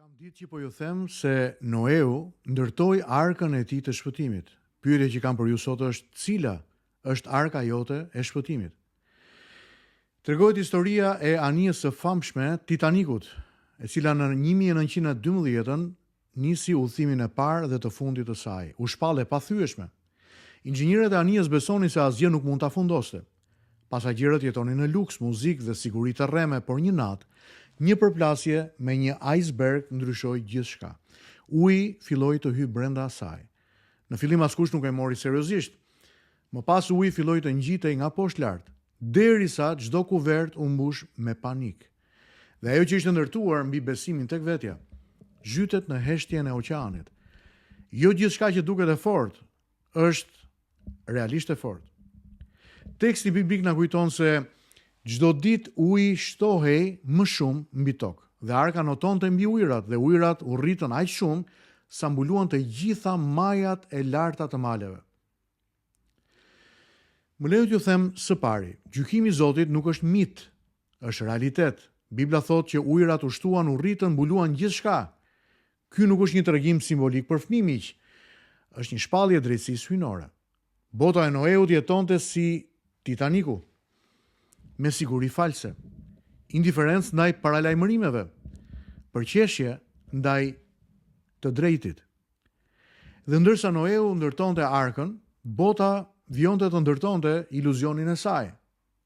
Kam ditë që po ju them se Noeu ndërtoi arkën e tij të shpëtimit. Pyetja që kam për ju sot është: cila është arka jote e shpëtimit? Tregohet historia e anijës së famshme Titanikut, e cila në 1912 nisi udhimin e parë dhe të fundit të saj. U shpall e pathyeshme. Inxhinierët e anijës besonin se asgjë nuk mund ta fundoste. Pasagjerët jetonin në luks, muzikë dhe siguri të rreme, por një natë, një përplasje me një iceberg ndryshoi gjithçka. Uji filloi të hyjë brenda saj. Në fillim askush nuk e mori seriozisht. Më pas uji filloi të ngjitej nga poshtë lart, derisa çdo kuvert u mbush me panik. Dhe ajo që ishte ndërtuar mbi besimin tek vetja, zhytet në heshtjen e oqeanit. Jo gjithçka që duket e fortë është realisht e fortë. Teksti biblik na kujton se çdo ditë uji shtohej më shumë mbi tokë dhe arka notonte mbi ujërat dhe ujërat u rritën aq shumë sa mbuluan të gjitha majat e larta të maleve. Më lejo t'ju them së pari, gjykimi i Zotit nuk është mit, është realitet. Bibla thotë që ujërat u shtuan, u rritën, mbuluan gjithçka. Ky nuk është një tregim simbolik për fëmijë miq, është një shpallje drejtësisë hyjnore. Bota e Noeut jetonte si Titaniku, me siguri false, indiferencë ndaj paralajmërimeve, përqeshje ndaj të drejtit. Dhe ndërsa Noeu ndërtonte arkën, bota vjonte të ndërtonte iluzionin e saj.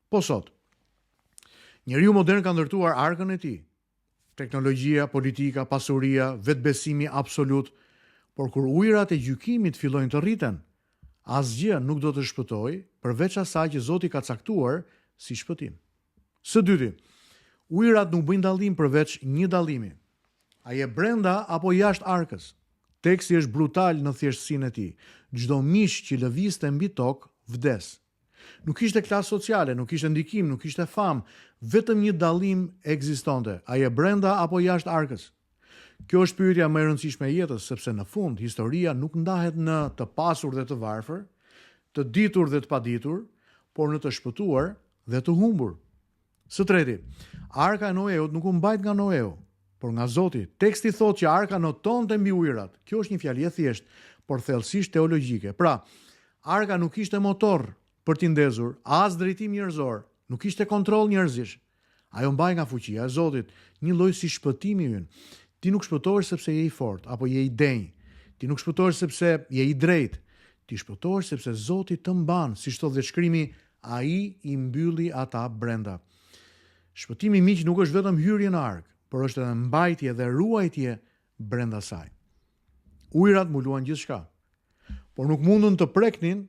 Po sot, njeriu modern ka ndërtuar arkën e tij. Teknologjia, politika, pasuria, vetbesimi absolut, por kur ujërat e gjykimit fillojnë të rriten, asgjë nuk do të shpëtojë përveç asaj që Zoti ka caktuar si shpëtim. Së dyti, ujërat nuk bëjnë dallim përveç një dallimi. Ai e brenda apo jashtë arkës. Teksti është brutal në thjeshtësinë e tij. Çdo mish që lëvizte mbi tokë vdes. Nuk kishte klasë sociale, nuk kishte ndikim, nuk kishte famë, vetëm një dallim ekzistonte. Ai e brenda apo jashtë arkës. Kjo është pyetja më e rëndësishme e jetës, sepse në fund historia nuk ndahet në të pasur dhe të varfër, të ditur dhe të paditur, por në të shpëtuar dhe të humbur. Së treti, arka e Noeut nuk u mbajt nga Noeu, por nga Zoti. Teksti thotë që arka notonte mbi ujërat. Kjo është një fjali e thjeshtë, por thellësisht teologjike. Pra, arka nuk kishte motor për t'i ndezur, as drejtim njerëzor, nuk kishte kontroll njerëzish. Ajo mbaj nga fuqia e Zotit, një lloj si shpëtimi ynë. Ti nuk shpëtohesh sepse je i fortë apo je i denj. Ti nuk shpëtohesh sepse je i drejtë. Ti shpëtohesh sepse Zoti të mban, siç thotë shkrimi, ai i mbylli ata brenda. Shpëtimi miq nuk është vetëm hyrje në ark, por është edhe mbajtje dhe ruajtje brenda saj. Ujërat mbuluan gjithçka, por nuk mundun të preknin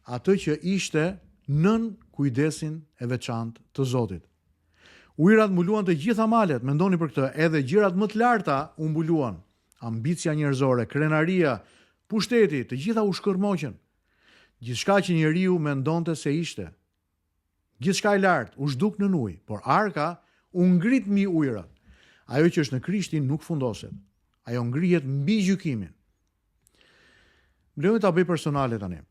atë që ishte nën kujdesin e veçantë të Zotit. Ujërat mbuluan të gjitha malet, mendoni për këtë, edhe gjërat më të larta u mbuluan. Ambicia njerëzore, krenaria, pushteti, të gjitha u shkërmoqën. Gjithçka që njeriu mendonte se ishte. Gjithçka e lartë u zhduk në ujë, por arka u ngrit mbi ujërat. Ajo që është në Krishtin nuk fundoset. Ajo ngrihet mbi gjykimin. Mbledhni ta bëj personale tani.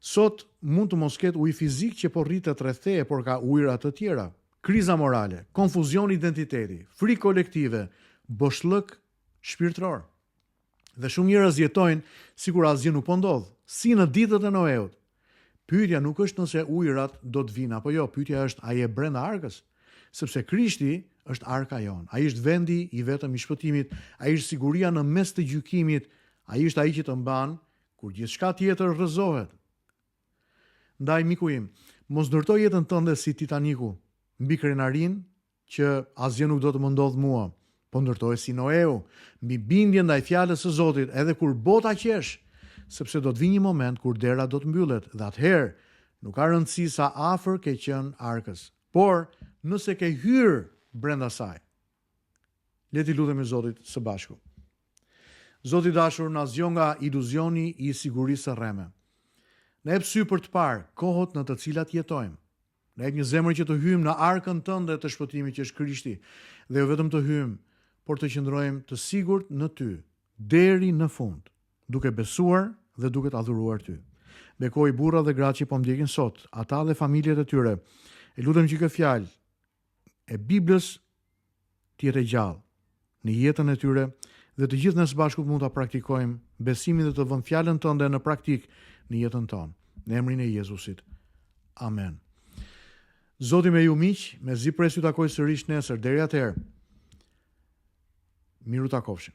Sot mund të mos ketë ujë fizik që po rritet rreth teje, por ka ujëra të tjera. Kriza morale, konfuzion identiteti, frikë kolektive, boshllëk shpirtëror. Dhe shumë njerëz jetojnë sikur asgjë nuk po ndodh, si në ditët e Noeut. Pyetja nuk është nëse ujërat do të vinë apo jo, pyetja është a je brenda arkës, sepse Krishti është arka jon. Ai është vendi i vetëm i shpëtimit, ai është siguria në mes të gjykimit, ai është ai që të mban kur gjithçka tjetër rrëzohet. Ndaj miku im, mos ndërtoj jetën tënde si Titaniku, mbi krenarin që asgjë nuk do të më ndodh mua, po ndërtoj si Noeu, mbi bindje ndaj fjalës së Zotit, edhe kur bota qesh, sepse do të vijë një moment kur dera do të mbyllet dhe atëherë nuk ka rëndësi sa afër ke qenë arkës, por nëse ke hyrë brenda saj. Le t'i lutemi Zotit së bashku. Zoti i dashur, na zgjon nga iluzioni i sigurisë së rreme. Na jep sy për të parë kohët në të cilat jetojmë. Na jep një zemër që të hyjmë në arkën tënde të shpëtimit që është Krishti, dhe jo vetëm të hyjmë, por të qëndrojmë të sigurt në ty, deri në fund, duke besuar dhe duke të adhuruar ty. Bekoj burra dhe gratë që po ndjekin sot, ata dhe familjet e tyre. E lutem që kjo fjalë e Biblës të jetë gjallë në jetën e tyre dhe të gjithë ne së bashku mund ta praktikojmë besimin dhe të vëmë fjalën tënde në praktik në jetën tonë. Në emrin e Jezusit. Amen. Zoti me ju miq, mezi pres ju takoj sërish nesër. Deri atëherë. Miru takofshim.